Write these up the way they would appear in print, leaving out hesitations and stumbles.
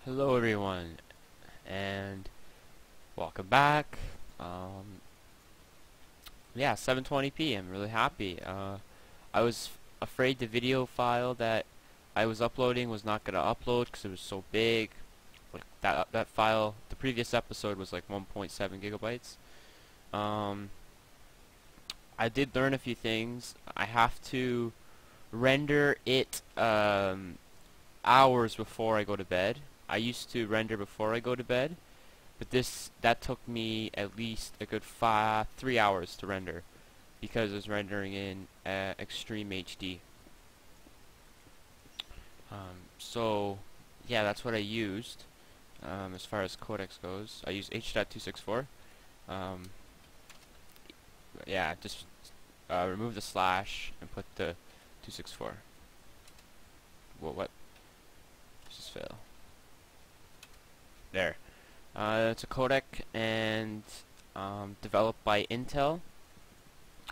Hello everyone, and welcome back. Yeah, 720p. I'm really happy. I was afraid the video file that I was uploading was not gonna upload because it was so big. Like that file, the previous episode was like 1.7 gigabytes. Um, I did learn a few things. I have to render it hours before I go to bed. I used to render before I go to bed. But that took me at least a good 3 hours to render because I was rendering in extreme HD. So yeah, that's what I used as far as codecs goes. I used H.264. Um, yeah, just remove the slash and put the 264. What? Just fail. There. It's a codec and developed by Intel.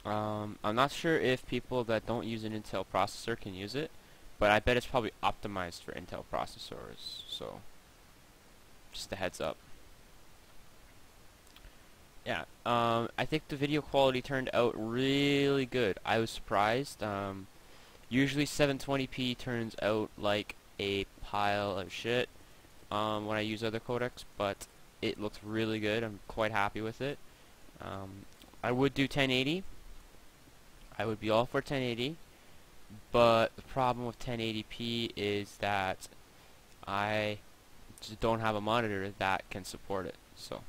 I'm not sure if people that don't use an Intel processor can use it, but I bet it's probably optimized for Intel processors, so just a heads up. Yeah, I think the video quality turned out really good. I was surprised. Usually 720p turns out like a pile of shit when I use other codecs, but it looks really good. I'm quite happy with it. I would do 1080. I would be all for 1080. But the problem with 1080p is that I just don't have a monitor that can support it. So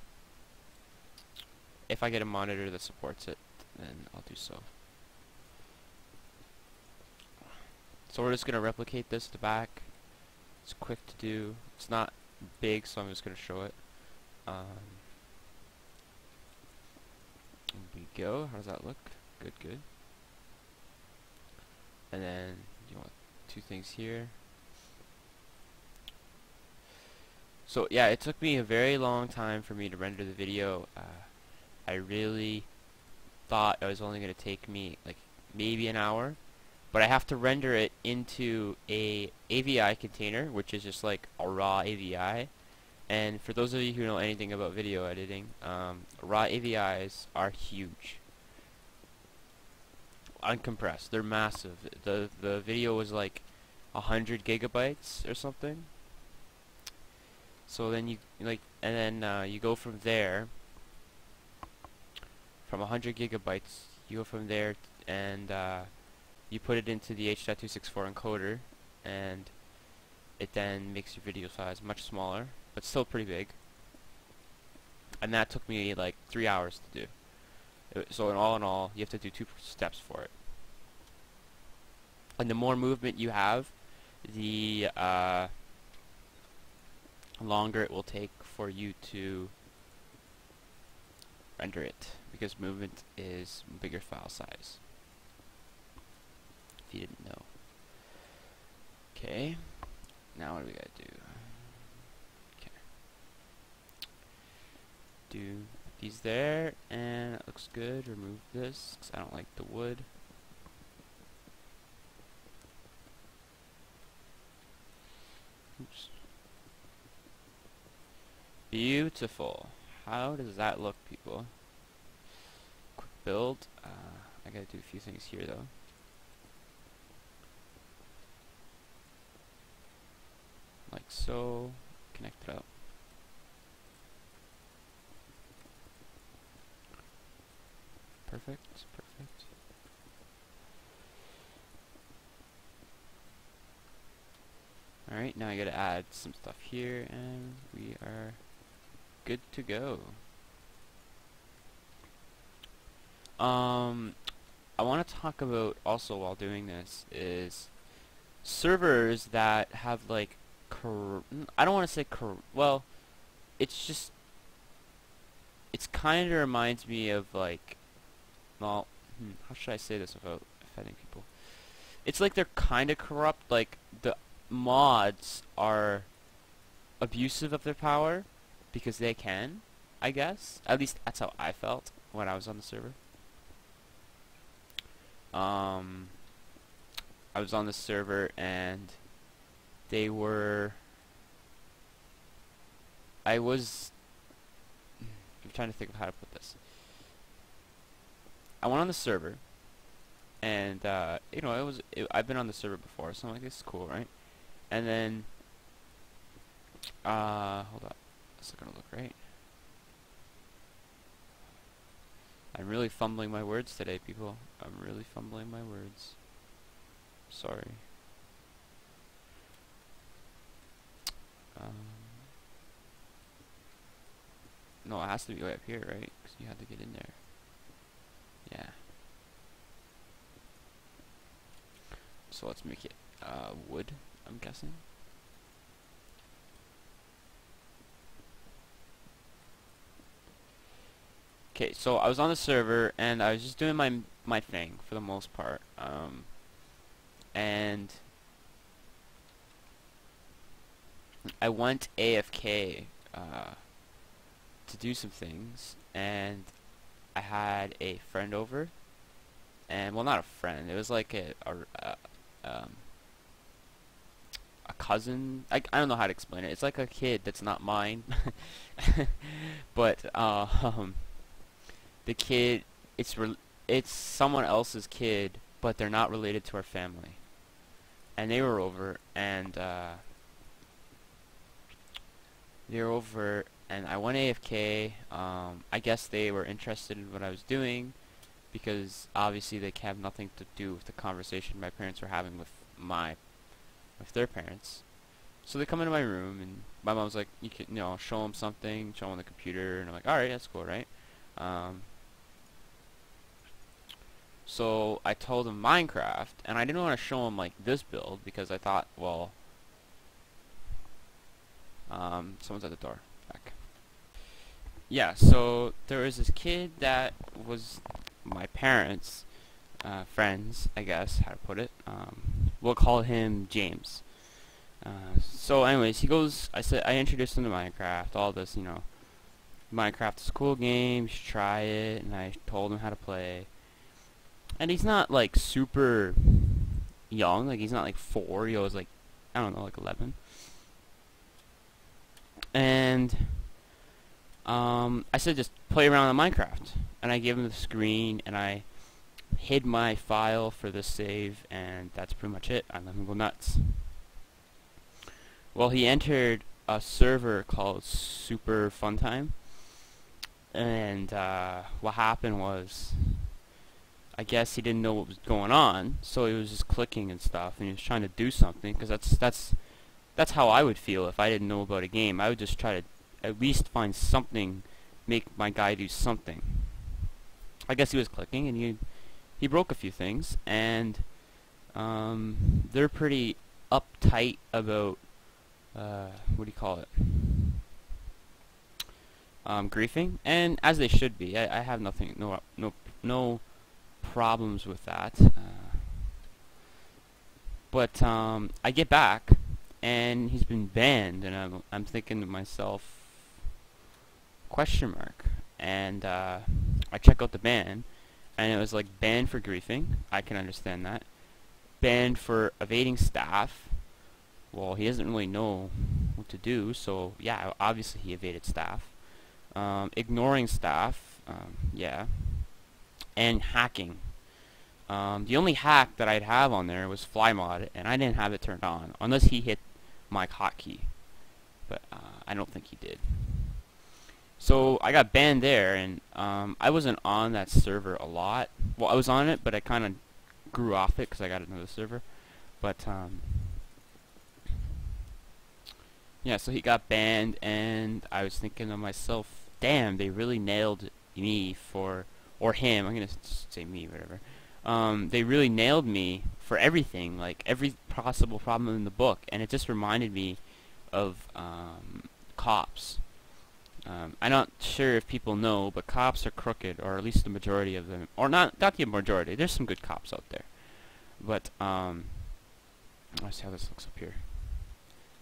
if I get a monitor that supports it, then I'll do so. So we're just going to replicate this to back. It's quick to do. It's not big, so I'm just going to show it. There we go. How does that look? Good, good. And then you want two things here. So yeah, it took me a very long time for me to render the video. I really thought it was only going to take me like maybe an hour, but I have to render it into a AVI container, which is just like a raw AVI. And for those of you who know anything about video editing, raw AVIs are huge. Uncompressed, they're massive. The video was like 100 gigabytes or something. So then and then you go from there. From 100 gigabytes, you go from there and you put it into the H.264 encoder, and it then makes your video size much smaller, but still pretty big. And that took me like 3 hours to do. So in all, you have to do 2 steps for it. And the more movement you have, the longer it will take for you to render it, because movement is bigger file size, if you didn't know. Okay, now what do we gotta do? Okay, do these there, and it looks good. Remove this, because I don't like the wood. Oops. Beautiful. How does that look, people? Quick build. I gotta do a few things here, though. Like so. Connect it up. Perfect, perfect. Alright, now I gotta add some stuff here, and we are good to go. I want to talk about also while doing this is servers that have like I don't want to say well, it's just it's kind of reminds me of like, well, how should I say this without offending people? It's like they're kind of corrupt. Like the mods are abusive of their power because they can, I guess. At least that's how I felt when I was on the server. I was on the server and they were I'm trying to think of how to put this. I went on the server, and I've been on the server before, so I'm like, this is cool, right? And then, hold up, this is gonna look right. I'm really fumbling my words today, people. I'm really fumbling my words. Sorry. No, it has to be way up here, right? Because you have to get in there. Yeah. So let's make it wood, I'm guessing. Okay, so I was on the server and I was just doing my thing for the most part. And I went AFK to do some things, and I had a friend over, and well, not a friend. It was like a cousin. I don't know how to explain it. It's like a kid that's not mine, but the kid it's someone else's kid, but they're not related to our family, and they were over, and I went AFK. I guess they were interested in what I was doing, because obviously they have nothing to do with the conversation my parents were having with their parents. So they come into my room, and my mom's like, you can, show them something, show them the computer, and I'm like, alright, that's cool, right? So I told them Minecraft, and I didn't want to show them like this build, because I thought, well, someone's at the door. Back. Yeah, so there was this kid that was my parents' friends, I guess, how to put it. We'll call him James. So anyways, I introduced him to Minecraft, all this, Minecraft is a cool game, you should try it, and I told him how to play. And he's not, like, super young, like, he's not, like, 4, he was, like, I don't know, like, 11. And, I said just play around on Minecraft, and I gave him the screen, and I hid my file for the save, and that's pretty much it. I let him go nuts. Well, he entered a server called Super Funtime, and what happened was, I guess he didn't know what was going on, so he was just clicking and stuff, and he was trying to do something, because that's how I would feel if I didn't know about a game. I would just try to at least find something, make my guy do something. I guess he was clicking, and he broke a few things, and they're pretty uptight about what do you call it? Griefing, and as they should be. I have no problems with that. But I get back, and he's been banned, and I'm thinking to myself, question mark. And I check out the ban, and it was like banned for griefing. I can understand that. Banned for evading staff. Well, he doesn't really know what to do, so yeah, obviously he evaded staff. Ignoring staff, yeah. And hacking. The only hack that I'd have on there was FlyMod, and I didn't have it turned on, unless he hit my hotkey. But I don't think he did. So I got banned there, and I wasn't on that server a lot. Well, I was on it, but I kind of grew off it because I got another server. But yeah, so he got banned, and I was thinking to myself, damn, they really nailed me or him, I'm gonna say me, whatever. They really nailed me for everything, like every possible problem in the book, and it just reminded me of cops. I'm not sure if people know, but cops are crooked, or at least the majority of them, or not the majority. There's some good cops out there, but let's see how this looks up here.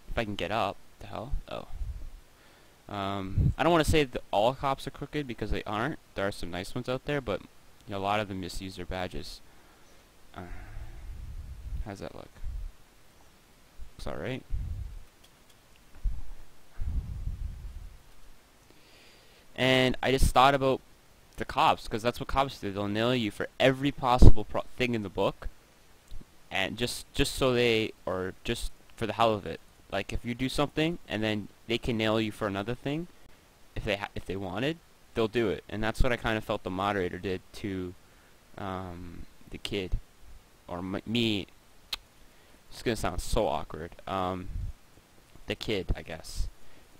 If I can get up, the hell? Oh. I don't want to say that all cops are crooked, because they aren't. There are some nice ones out there, but a lot of them misuse their badges. How's that look? Looks alright. And I just thought about the cops, because that's what cops do. They'll nail you for every possible thing in the book, and just so they, or just for the hell of it. Like if you do something and then they can nail you for another thing, if they wanted, they'll do it. And that's what I kind of felt the moderator did to the kid, or me. It's gonna sound so awkward. The kid, I guess.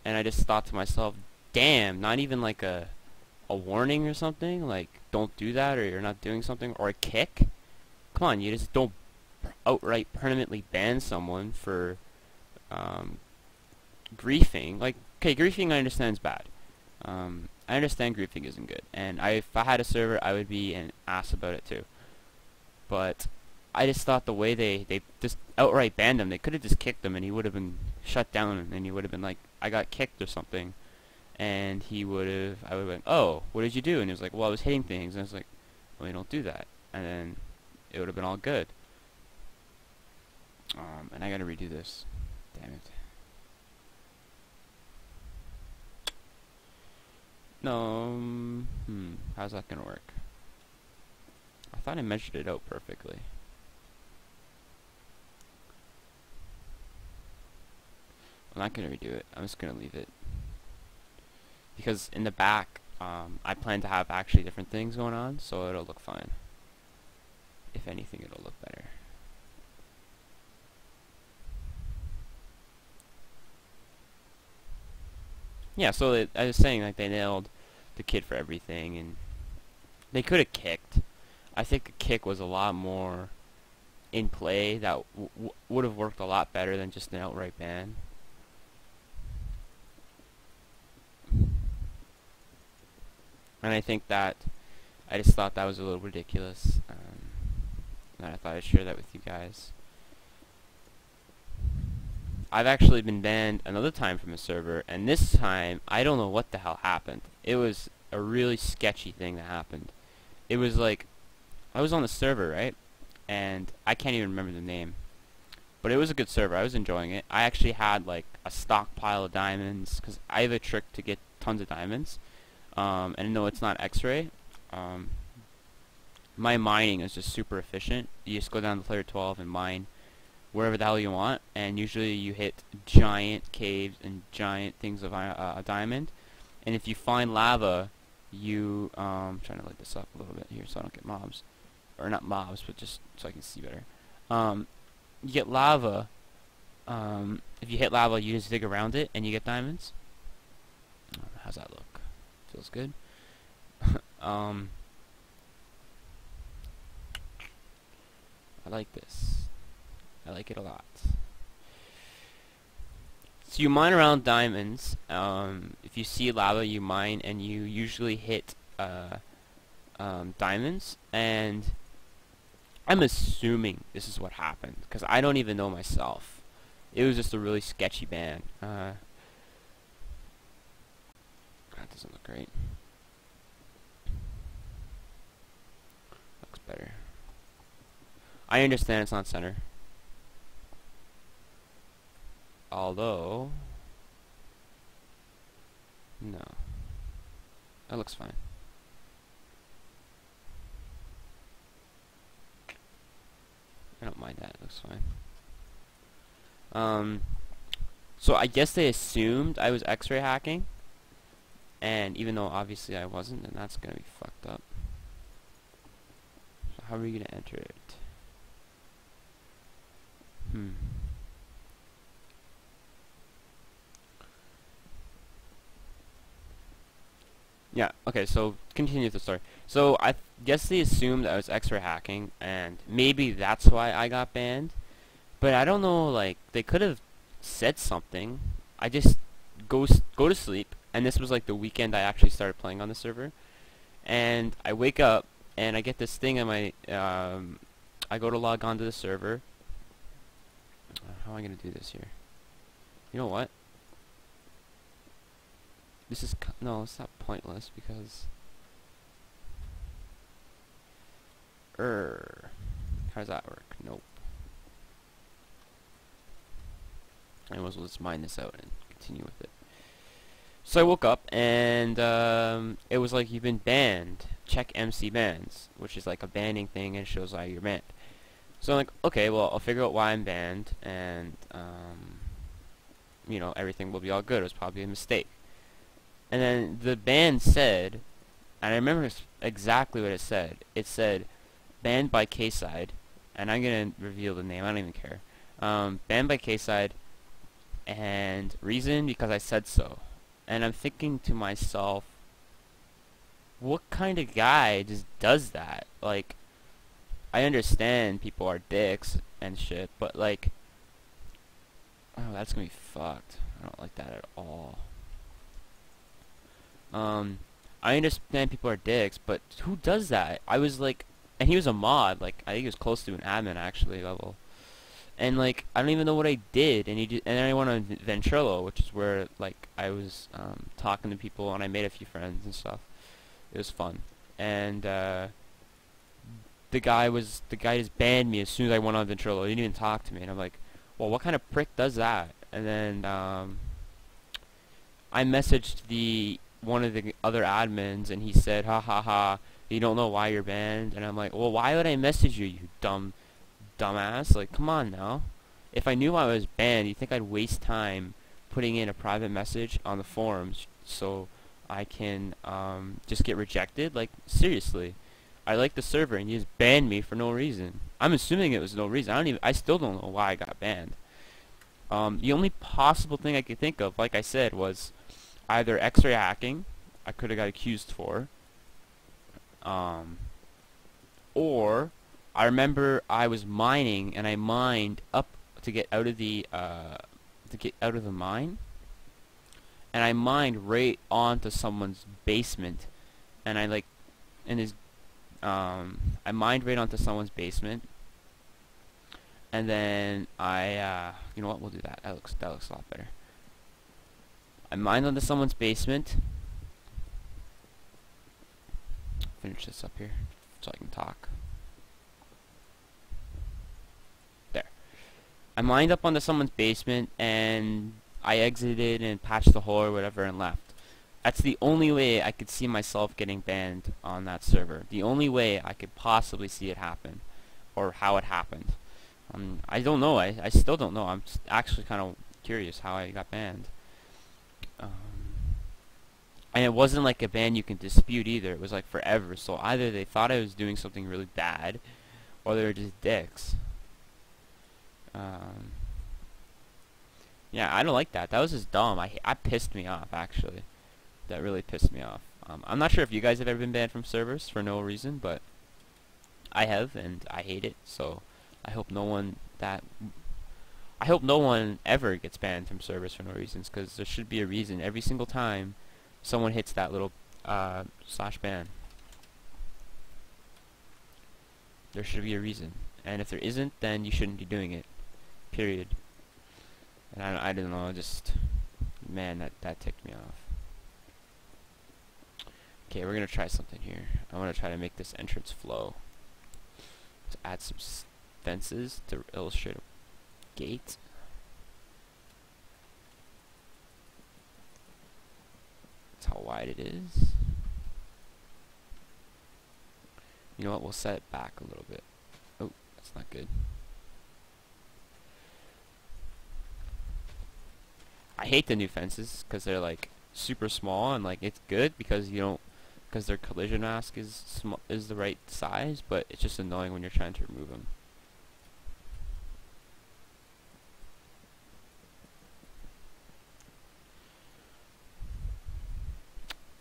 And I just thought to myself, damn, not even like a warning or something, like don't do that, or you're not doing something, or a kick. Come on, you just don't outright permanently ban someone for griefing. Like, okay, griefing I understand is bad. I understand griefing isn't good, and if I had a server, I would be an ass about it too. But I just thought the way they just outright banned him, they could have just kicked him and he would have been shut down, and he would have been like, I got kicked or something, and I would have been, oh, what did you do? And he was like, well, I was hitting things, and I was like, well, you don't do that, and then it would have been all good. And I gotta redo this, damn it. No, how's that gonna work? I thought I measured it out perfectly. I'm not gonna redo it. I'm just gonna leave it, because in the back, I plan to have actually different things going on, so it'll look fine. If anything, it'll look better. Yeah, so I was saying, like, they nailed the kid for everything, and they could have kicked. I think a kick was a lot more in play, that would have worked a lot better than just an outright ban. And I think that I just thought that was a little ridiculous, and I thought I'd share that with you guys. I've actually been banned another time from a server, and this time I don't know what the hell happened. It was a really sketchy thing that happened. It was like, I was on the server, right? And I can't even remember the name, but it was a good server. I was enjoying it. I actually had like a stockpile of diamonds, because I have a trick to get tons of diamonds. And no, it's not X-ray. My mining is just super efficient. You just go down to player 12 and mine wherever the hell you want, and usually you hit giant caves and giant things of a diamond. And if you find lava, you I'm trying to light this up a little bit here so I don't get mobs, or not mobs, but just so I can see better. You get lava. If you hit lava, you just dig around it and you get diamonds. How's that look? Feels good. I like this. I like it a lot. So you mine around diamonds. If you see lava, you mine, and you usually hit diamonds. And I'm assuming this is what happened, because I don't even know myself. It was just a really sketchy ban. That doesn't look great. Looks better. I understand it's not center. Although, no. That looks fine. I don't mind that, it looks fine. So I guess they assumed I was X-ray hacking, and even though obviously I wasn't, then that's gonna be fucked up. So how are we gonna enter it? Yeah, okay, so continue with the story. So I guess they assumed I was X-ray hacking, and maybe that's why I got banned. But I don't know, like, they could have said something. I just go to sleep, and this was like the weekend I actually started playing on the server. And I wake up, and I get this thing on my, I go to log on to the server. How am I going to do this here? You know what? This is, no, it's not pointless, because, how does that work? Nope. Anyways, we'll just mine this out and continue with it. So I woke up and it was like you've been banned. Check MC bans, which is like a banning thing and shows why you're banned. So I'm like, okay, well I'll figure out why I'm banned, and you know, everything will be all good. It was probably a mistake. And then the ban said, and I remember exactly what it said. It said banned by K-Side, and I'm gonna reveal the name. I don't even care. Banned by K-Side, and reason because I said so. And I'm thinking to myself, what kind of guy just does that? Like, I understand people are dicks and shit, but like, oh, that's gonna be fucked. I don't like that at all. Um, I understand people are dicks, but who does that? I was like, and he was a mod, like, I think he was close to an admin actually level. And like, I don't even know what I did, and and then I went on Ventrilo, which is where like I was talking to people, and I made a few friends and stuff. It was fun, and the guy just banned me as soon as I went on Ventrilo. He didn't even talk to me, and I'm like, well, what kind of prick does that? And then I messaged the one of the other admins, and he said, ha ha ha, you don't know why you're banned. And I'm like, well, why would I message you, you dumbass? Like, come on now. If I knew I was banned, you think I'd waste time putting in a private message on the forums so I can just get rejected? Like, seriously. I like the server, and you just banned me for no reason. I'm assuming it was no reason. I still don't know why I got banned. The only possible thing I could think of, like I said, was either X-ray hacking, I could have got accused for, or I remember I was mining and I mined up to get out of the mine, and I mined right onto someone's basement, and I like in his I mined right onto someone's basement, and then I you know what, we'll do that. That looks a lot better. I mined onto someone's basement. Finish this up here so I can talk. There. I mined up onto someone's basement, and I exited and patched the hole or whatever and left. That's the only way I could see myself getting banned on that server. The only way I could possibly see it happen, or how it happened. I don't know. I still don't know. I'm actually kind of curious how I got banned. And it wasn't like a ban you can dispute either. It was like forever. So either they thought I was doing something really bad, or they were just dicks. Yeah, I don't like that. That was just dumb. I pissed me off, actually. That really pissed me off. I'm not sure if you guys have ever been banned from servers for no reason, but I have, and I hate it. So I hope no one ever gets banned from servers for no reasons, because there should be a reason every single time someone hits that little /ban. There should be a reason, and if there isn't, then you shouldn't be doing it. Period. And I don't know, just, man, that ticked me off. Okay, we're gonna try something here. I want to try to make this entrance flow. Let's add some fences to illustrate a gate. That's how wide it is. You know what? We'll set it back a little bit. Oh, that's not good. I hate the new fences because they're like super small, and like it's good because you don't, because their collision mask is the right size, but it's just annoying when you're trying to remove them.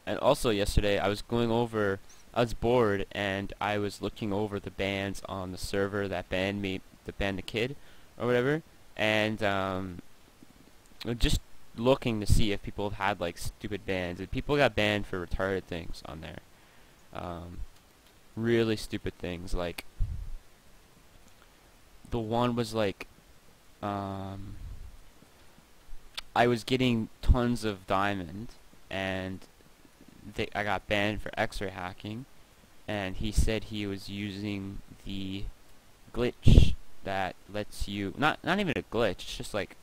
And also yesterday I was I was bored, and I was looking over the bans on the server that banned me, that banned the kid or whatever, and just looking to see if people have had like stupid bans, and people got banned for retarded things on there. Really stupid things, like the one was like I was getting tons of diamond, and I got banned for X-ray hacking, and he said he was using the glitch that lets you, not even a glitch, it's just like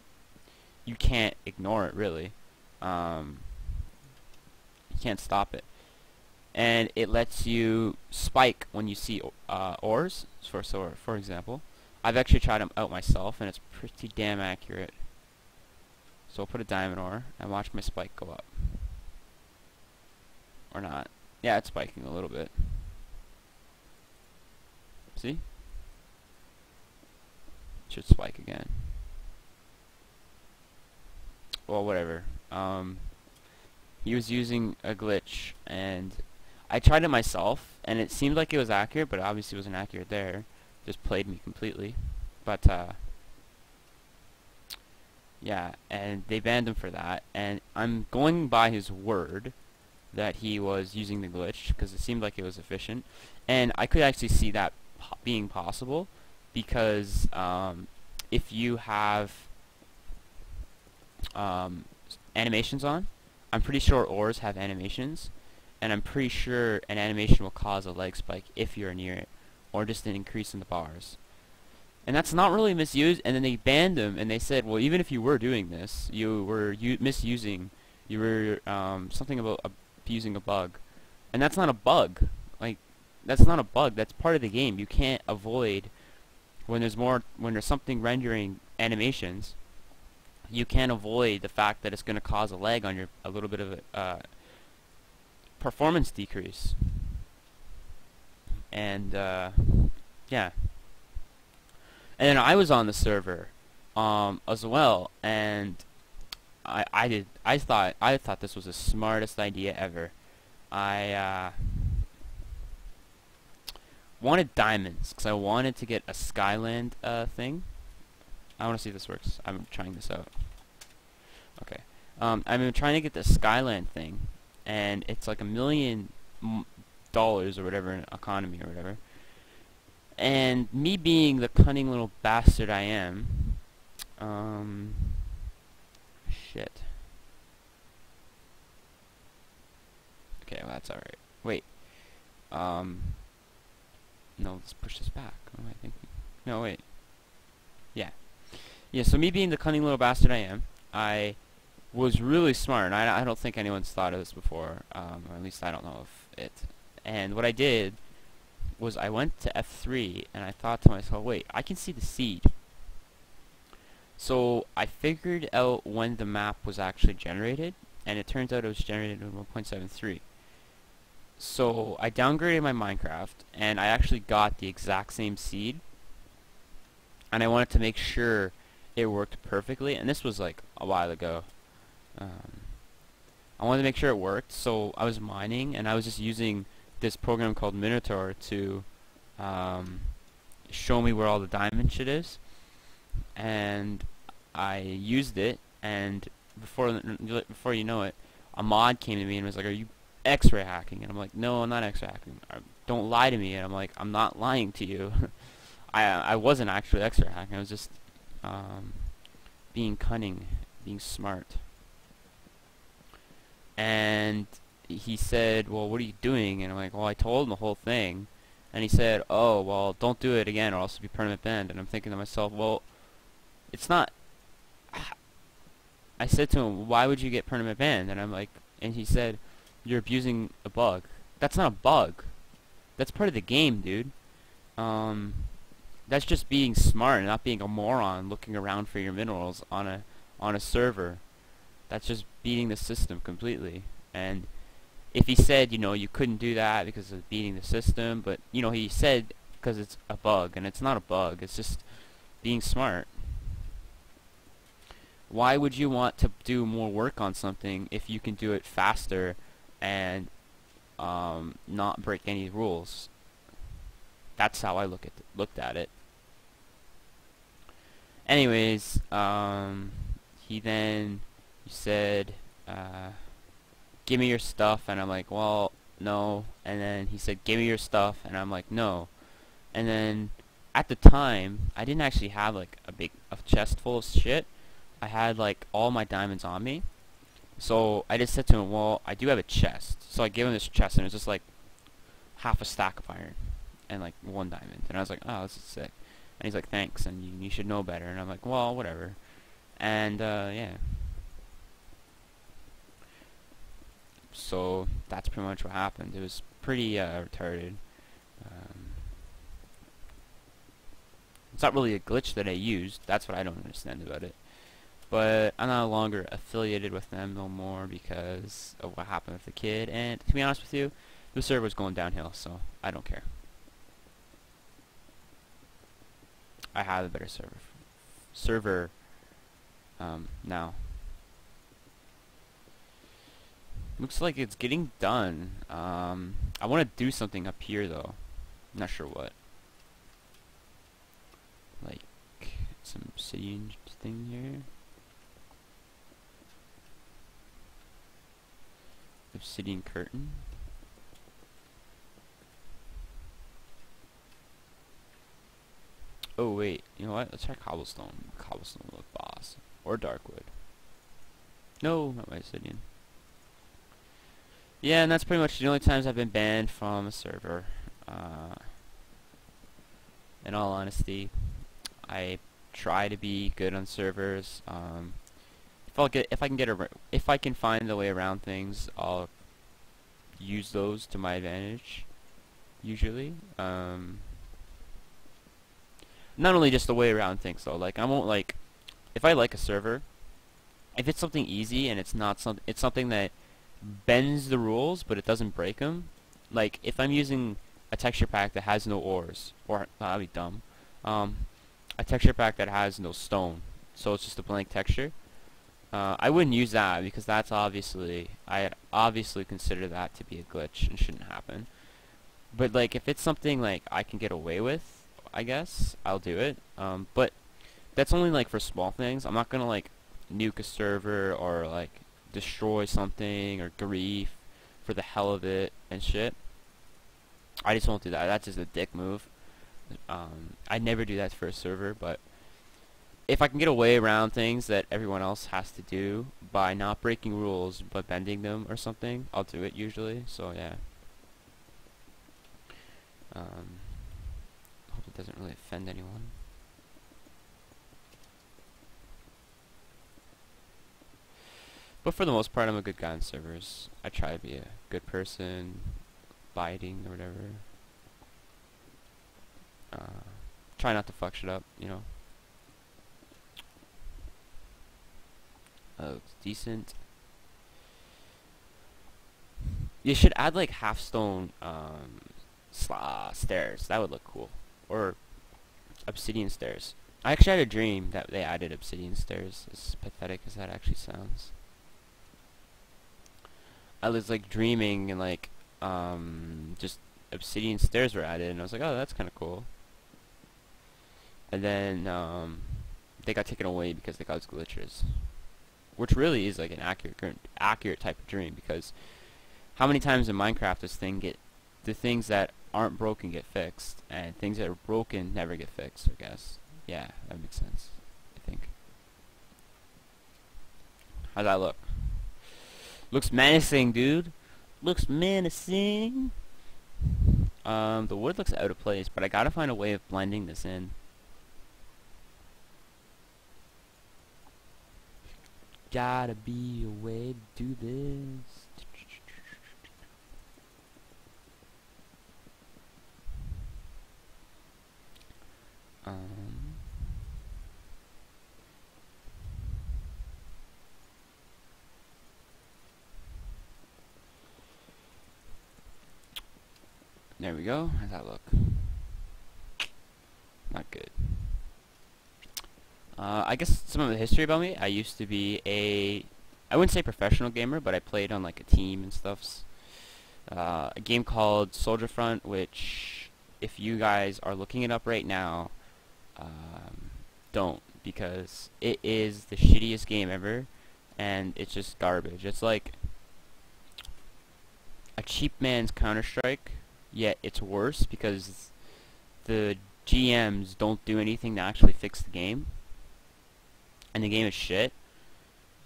you can't ignore it really. You can't stop it. And it lets you spike when you see ores. For example, I've actually tried them out myself, and it's pretty damn accurate. So I'll put a diamond ore and watch my spike go up. Or not. Yeah, it's spiking a little bit. See? Should spike again. Well, whatever. He was using a glitch, and I tried it myself, and it seemed like it was accurate, but obviously it wasn't accurate there. Just played me completely. But, yeah, and they banned him for that, and I'm going by his word that he was using the glitch, because it seemed like it was efficient, and I could actually see that being possible, because, if you have, animations on, I'm pretty sure ores have animations, and I'm pretty sure an animation will cause a leg spike if you're near it, or just an increase in the bars. And that's not really misused, and then they banned him, and they said, well, even if you were doing this, you were misusing, you were, something about abusing a bug. And that's not a bug. Like, that's not a bug, that's part of the game. You can't avoid, when there's something rendering animations, you can't avoid the fact that it's going to cause a lag on a little bit of a performance decrease. And yeah. And then I was on the server as well, and I thought this was the smartest idea ever. I wanted diamonds because I wanted to get a Skyland thing. I want to see if this works. I'm trying this out. Okay. I'm trying to get the Skyland thing, and it's like $1 million or whatever in economy or whatever. And me being the cunning little bastard I am, shit. Okay, well that's alright. Wait. No, let's push this back. What am I thinking? No, wait. Yeah. Yeah, so me being the cunning little bastard I am, I was really smart, and I don't think anyone's thought of this before, or at least I don't know of it. And what I did was I went to F3, and I thought to myself, wait, I can see the seed. So I figured out when the map was actually generated, and it turns out it was generated in 1.73. So I downgraded my Minecraft, and I actually got the exact same seed, and I wanted to make sure it worked perfectly, and this was like a while ago. I wanted to make sure it worked, so I was mining, and I was just using this program called Minotaur to show me where all the diamond shit is, and I used it, and before you know it, a mod came to me and was like, "Are you X-ray hacking?" And I'm like, "No, I'm not X-ray hacking. Don't lie to me." And I'm like, "I'm not lying to you. I wasn't actually X-ray hacking. I was just being cunning, being smart." And he said, "Well, what are you doing?" And I'm like, "Well, I told him the whole thing." And he said, "Oh, well, don't do it again or else you'll be permanent banned." And I'm thinking to myself, well, it's not... I said to him, "Why would you get permanent banned?" And I'm like, and he said, "You're abusing a bug." That's not a bug. That's part of the game, dude. That's just being smart and not being a moron looking around for your minerals on a server. That's just beating the system completely. And if he said, you know, you couldn't do that because of beating the system, but, you know, he said because it's a bug, and it's not a bug, it's just being smart. Why would you want to do more work on something if you can do it faster and not break any rules? That's how I looked at it. Anyways, he said, "Give me your stuff," and I'm like, "Well, no." And then he said, "Give me your stuff," and I'm like, "No." And then at the time, I didn't actually have like a chest full of shit. I had like all my diamonds on me. So I just said to him, "Well, I do have a chest." So I gave him this chest, and it was just like half a stack of iron and like 1 diamond. And I was like, "Oh, this is sick." And he's like, "Thanks, and you should know better." And I'm like, "Well, whatever." And yeah. So that's pretty much what happened. It was pretty retarded. Um, it's not really a glitch that I used. That's what I don't understand about it. But I'm no longer affiliated with them no more because of what happened with the kid. And to be honest with you, the server was going downhill, so I don't care. I have a better server now. Looks like it's getting done. I want to do something up here though. Not sure what. Like some obsidian thing here. Obsidian curtain. Oh wait, you know what? Let's try cobblestone. Cobblestone will look boss. Or darkwood. No, not my obsidian. Yeah, and that's pretty much the only times I've been banned from a server. In all honesty, I try to be good on servers. If I can find the way around things, I'll use those to my advantage. Usually, not only just the way around things though. Like I won't like if I like a server, if it's something easy and it's something that bends the rules but it doesn't break them. Like if I'm using a texture pack that has no ores, or that'd be dumb. A texture pack that has no stone, so it's just a blank texture. I wouldn't use that because that's I obviously consider that to be a glitch and shouldn't happen. But like if it's something like I can get away with, I guess I'll do it. But that's only like for small things. I'm not gonna like nuke a server or like destroy something or grief for the hell of it and shit. I just won't do that. That's just a dick move. I never do that for a server, but if I can get away around things that everyone else has to do by not breaking rules but bending them or something, I'll do it usually. So yeah. Hope it doesn't really offend anyone. But for the most part, I'm a good guy on servers. I try to be a good person, biting or whatever. Try not to fuck shit up, you know. Oh, it's decent. You should add like half stone stairs. That would look cool. Or obsidian stairs. I actually had a dream that they added obsidian stairs. As pathetic as that actually sounds. I was like dreaming and like just obsidian stairs were added and I was like, oh, that's kind of cool. And then they got taken away because they caused glitches, which really is like an accurate type of dream, because how many times in Minecraft does the things that aren't broken get fixed and things that are broken never get fixed, I guess. Yeah, that makes sense, I think. How's that look? Looks menacing, dude. Looks menacing. The wood looks out of place, but I gotta find a way of blending this in. Gotta be a way to do this. There we go. How's that look? Not good. I guess some of the history about me. I used to be I wouldn't say professional gamer, but I played on like a team and stuff. A game called Soldier Front, which if you guys are looking it up right now, don't, because it is the shittiest game ever, and it's just garbage. It's like a cheap man's Counter-Strike, yet it's worse because the GMs don't do anything to actually fix the game, and the game is shit.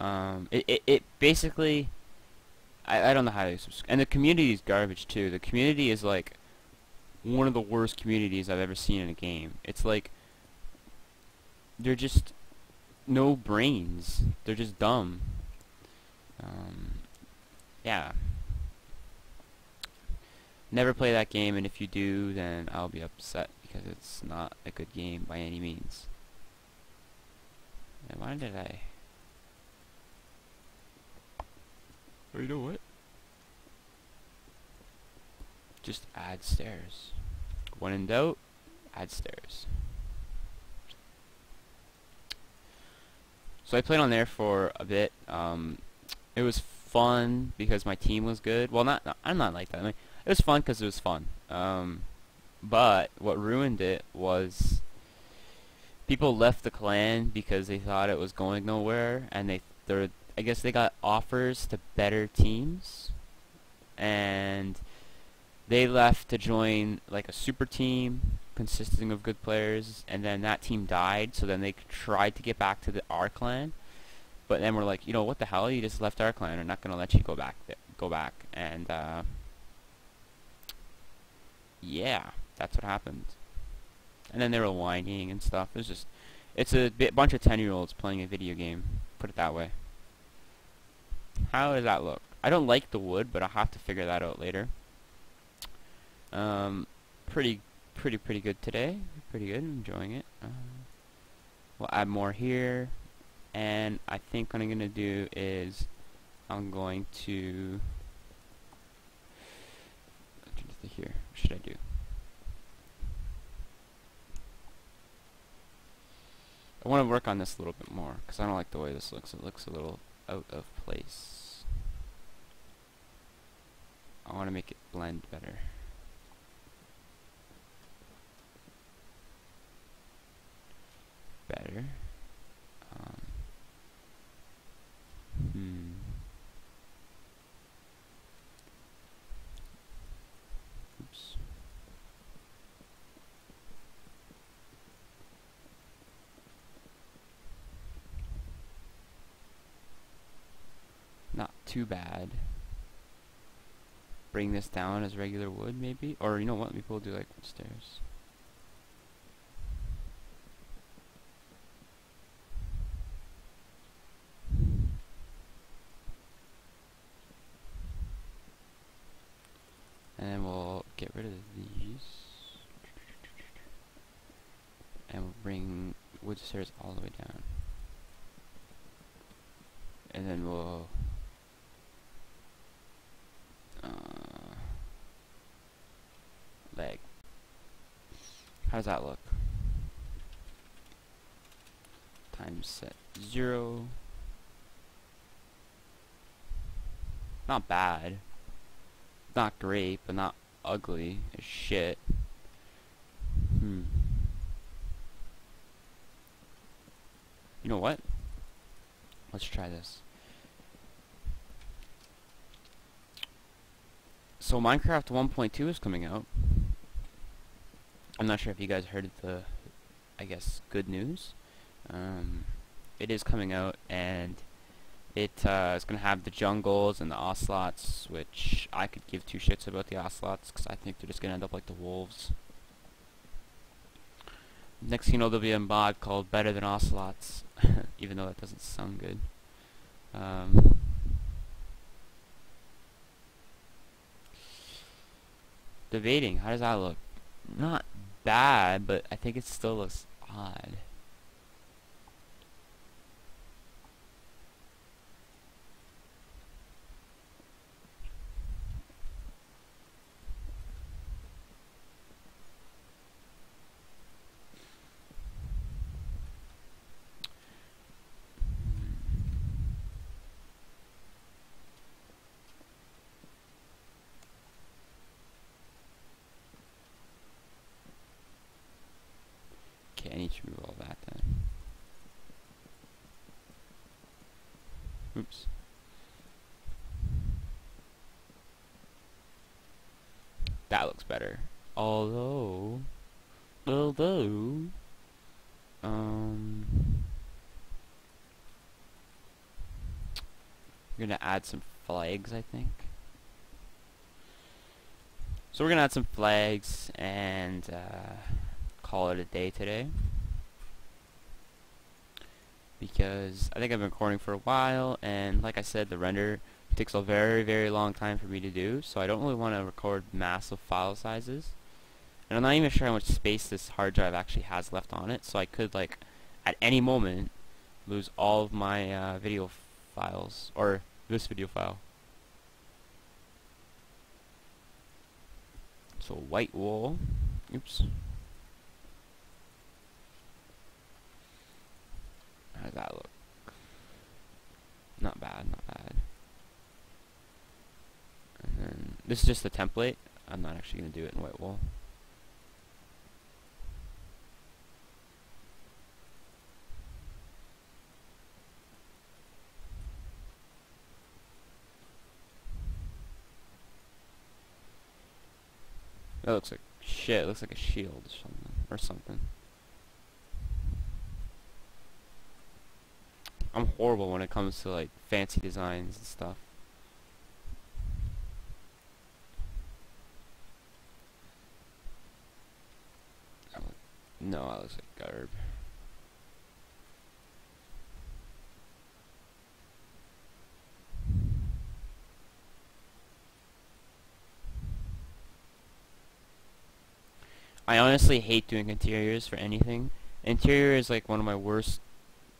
It basically, I don't know how to and the community is garbage too. The community is like one of the worst communities I've ever seen in a game. It's like they're just no brains. They're just dumb. Yeah. Never play that game, and if you do, then I'll be upset because it's not a good game by any means. And why did I? Oh, you know what? Just add stairs. When in doubt, add stairs. So I played on there for a bit. It was fun because my team was good. Well, I'm not like that. I mean, it was fun because it was fun. But what ruined it was people left the clan because they thought it was going nowhere, and I guess they got offers to better teams, and they left to join like a super team consisting of good players, and then that team died, so then they tried to get back to our clan, but then we're like, you know, what the hell, you just left our clan, we're not going to let you go back and yeah, that's what happened. And then they were whining and stuff. It's a bunch of 10-year-olds playing a video game, put it that way. How does that look? I don't like the wood, but I'll have to figure that out later. Pretty good today. Pretty good. I'm enjoying it. We'll add more here, and I think what I'm gonna do is I'm going to here. What should I do? I want to work on this a little bit more because I don't like the way this looks. It looks a little out of place. I want to make it blend better. Better. Oops. Not too bad. Bring this down as regular wood, maybe? Or, you know what, people do like stairs. And then we'll get rid of these. And we'll bring wood stairs all the way down. And then we'll leg. How does that look? Time set 0. Not bad. Not great, but not ugly as shit. You know what? Let's try this. So Minecraft 1.2 is coming out. I'm not sure if you guys heard the, I guess, good news. It is coming out, and it is going to have the jungles and the ocelots, which I could give two shits about the ocelots, because I think they're just going to end up like the wolves. Next thing you know, there'll be a mod called Better Than Ocelots, even though that doesn't sound good. Debating, how does that look? Not bad, but I think it still looks odd. Okay, I need to remove all that then. Oops. That looks better. Although, we're gonna add some flags, I think. So we're gonna add some flags and call it a day today, because I think I've been recording for a while, and like I said, the render It takes a very, very long time for me to do, so I don't really want to record massive file sizes. And I'm not even sure how much space this hard drive actually has left on it, so I could, like, at any moment, lose all of my video files, or this video file. So white wool, oops. How does that look? Not bad, not bad. And then this is just a template. I'm not actually going to do it in white wool. That looks like shit. It looks like a shield or something. I'm horrible when it comes to like fancy designs and stuff. No, that looks like garb. I honestly hate doing interiors for anything. Interior is like one of my worst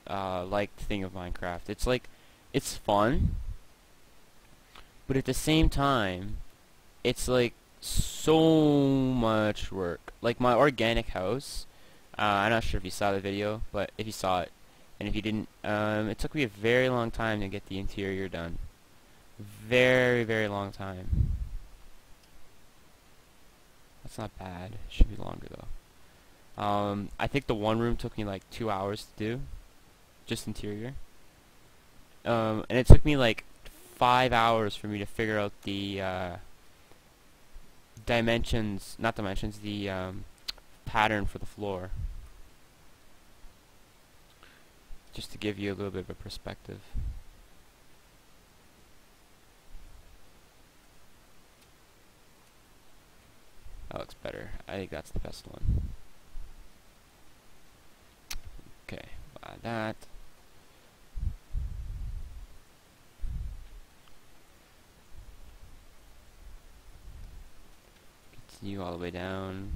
liked thing of Minecraft. It's like, it's fun, but at the same time, it's like so much work. Like my organic house, I'm not sure if you saw the video, but if you saw it, and if you didn't, it took me a very long time to get the interior done. Very, very long time. That's not bad. It should be longer though. I think the one room took me like 2 hours to do, just interior. And it took me like 5 hours for me to figure out the dimensions, not dimensions, the pattern for the floor. Just to give you a little bit of a perspective. That looks better. I think that's the best one. Okay, buy that. Continue all the way down.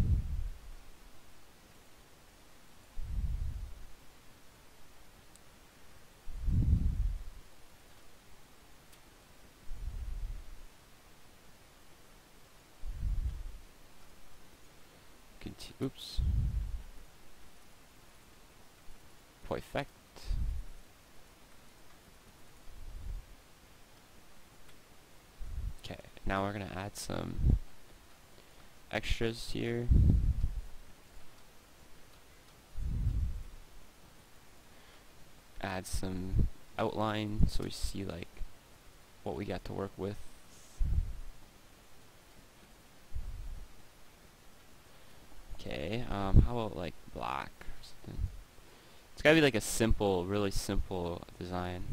Oops. Perfect. Okay, now we're gonna add some extras here. Add some outline so we see like what we got to work with. Okay, how about like black or something? It's gotta be like a simple, really simple design.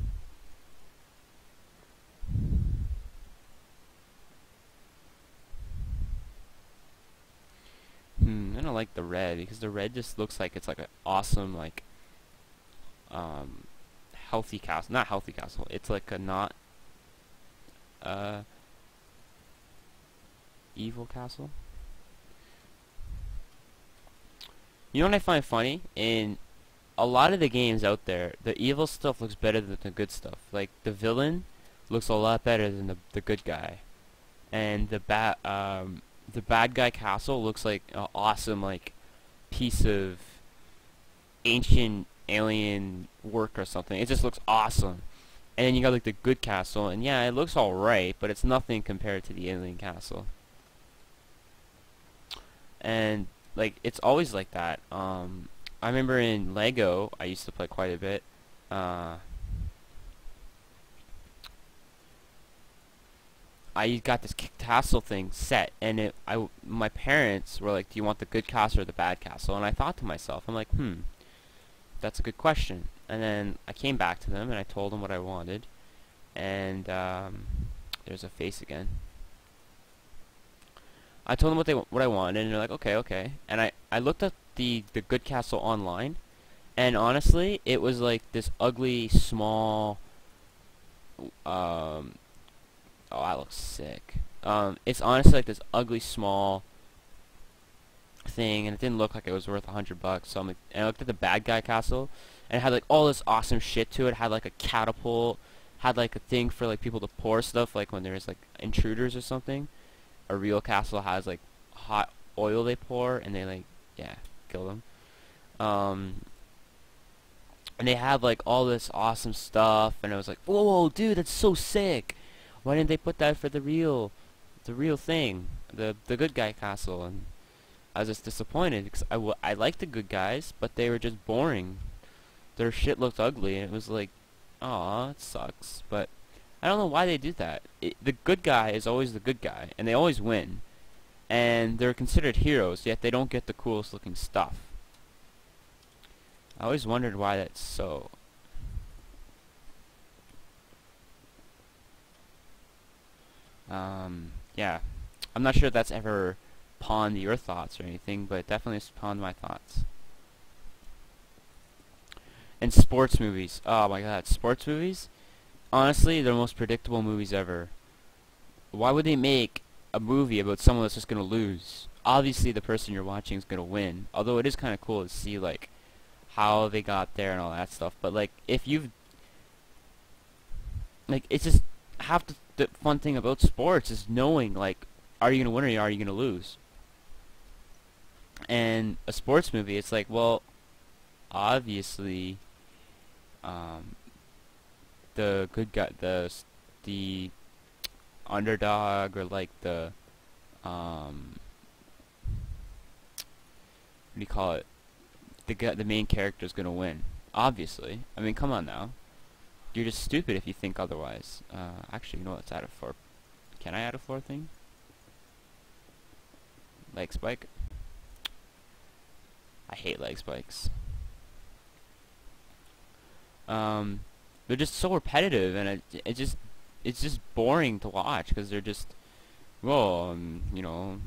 I don't like the red because the red just looks like it's like an awesome like healthy castle. Not healthy castle. It's like a not evil castle. You know what I find funny? In a lot of the games out there, the evil stuff looks better than the good stuff. Like the villain looks a lot better than the good guy, and the bad guy castle looks like an awesome like piece of ancient alien work or something. It just looks awesome. And then you got like the good castle, and yeah, it looks alright, but it's nothing compared to the alien castle. And like it's always like that. I remember in Lego, I used to play quite a bit. I got this castle thing set, and my parents were like, "Do you want the good castle or the bad castle?" And I thought to myself, I'm like, that's a good question. And then I came back to them and I told them what I wanted, and there's a face again. I told them what I wanted, and they're like, okay, okay. And I looked at the good castle online, and honestly, it was like this ugly, small, that looks sick. It's honestly like this ugly small thing, and it didn't look like it was worth $100. So I'm like, and I looked at the bad guy castle, and it had like all this awesome shit to it. It had like a catapult, had like a thing for like people to pour stuff, like when there's like intruders or something. A real castle has like hot oil they pour, and they like, yeah, kill them. Um, and they have like all this awesome stuff, and I was like, whoa, dude, that's so sick. Why didn't they put that for the real thing, the good guy castle? And I was just disappointed because I liked the good guys, but they were just boring. Their shit looked ugly, and it was like, aw, it sucks. But I don't know why they do that. The good guy is always the good guy, and they always win. And they're considered heroes, yet they don't get the coolest looking stuff. I always wondered why that's so. Yeah. I'm not sure if that's ever pawned your thoughts or anything, but it definitely spawned my thoughts. And sports movies. Oh my god, sports movies? Honestly, they're the most predictable movies ever. Why would they make a movie about someone that's just gonna lose? Obviously, the person you're watching is gonna win. Although it is kind of cool to see like how they got there and all that stuff. But like, if you've like, it's just half the fun thing about sports is knowing like, are you gonna win or are you gonna lose? And a sports movie, it's like, well, obviously, um, the good guy, the underdog, or like the what do you call it? The main character is gonna win. Obviously, I mean, come on now. You're just stupid if you think otherwise. Actually, you know what? Let's add a floor. Can I add a floor thing? Leg spike. I hate leg spikes. They're just so repetitive, and it's just boring to watch because they're just, well, you know,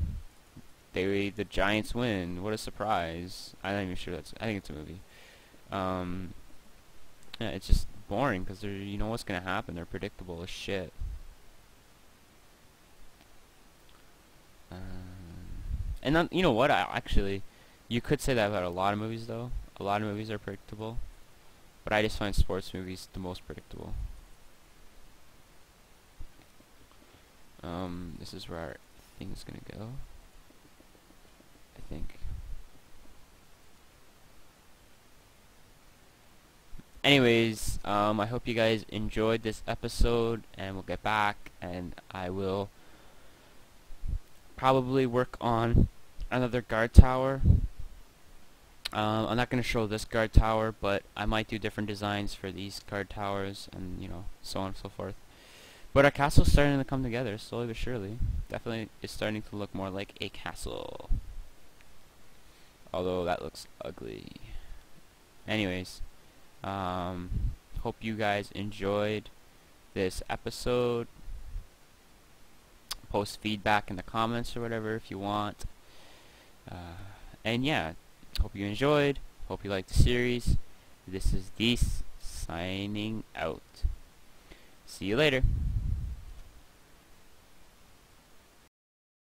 the Giants win. What a surprise! I'm not even sure I think it's a movie. Yeah, it's just boring because you know what's gonna happen. They're predictable as shit. And then, you know what? Actually, you could say that about a lot of movies, though. A lot of movies are predictable, but I just find sports movies the most predictable. This is where our thing is gonna go, I think. Anyways, I hope you guys enjoyed this episode, and we'll get back, and I will probably work on another guard tower. I'm not going to show this guard tower, but I might do different designs for these guard towers, and you know, so on and so forth. But our castle's starting to come together, slowly but surely. Definitely is starting to look more like a castle. Although that looks ugly. Anyways, hope you guys enjoyed this episode. Post feedback in the comments or whatever if you want. And yeah, hope you enjoyed. Hope you liked the series. This is Dees signing out. See you later.